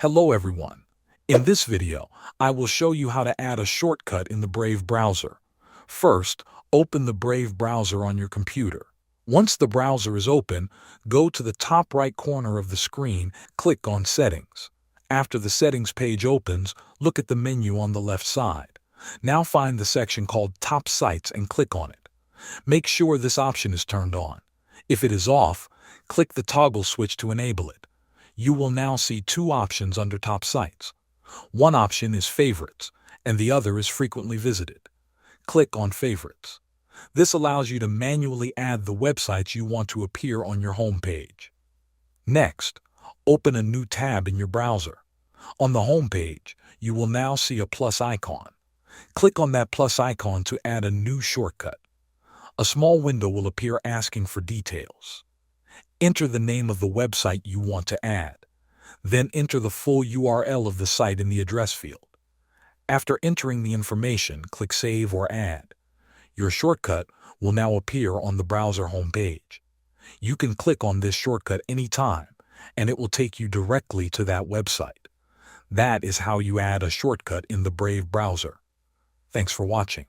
Hello everyone. In this video, I will show you how to add a shortcut in the Brave browser. First, open the Brave browser on your computer. Once the browser is open, go to the top right corner of the screen, click on Settings. After the Settings page opens, look at the menu on the left side. Now find the section called Top Sites and click on it. Make sure this option is turned on. If it is off, click the toggle switch to enable it. You will now see two options under Top Sites. One option is Favorites, and the other is Frequently Visited. Click on Favorites. This allows you to manually add the websites you want to appear on your home page. Next, open a new tab in your browser. On the home page, you will now see a plus icon. Click on that plus icon to add a new shortcut. A small window will appear asking for details. Enter the name of the website you want to add. Then enter the full URL of the site in the address field. After entering the information, click Save or Add. Your shortcut will now appear on the browser homepage. You can click on this shortcut anytime, and it will take you directly to that website. That is how you add a shortcut in the Brave browser. Thanks for watching.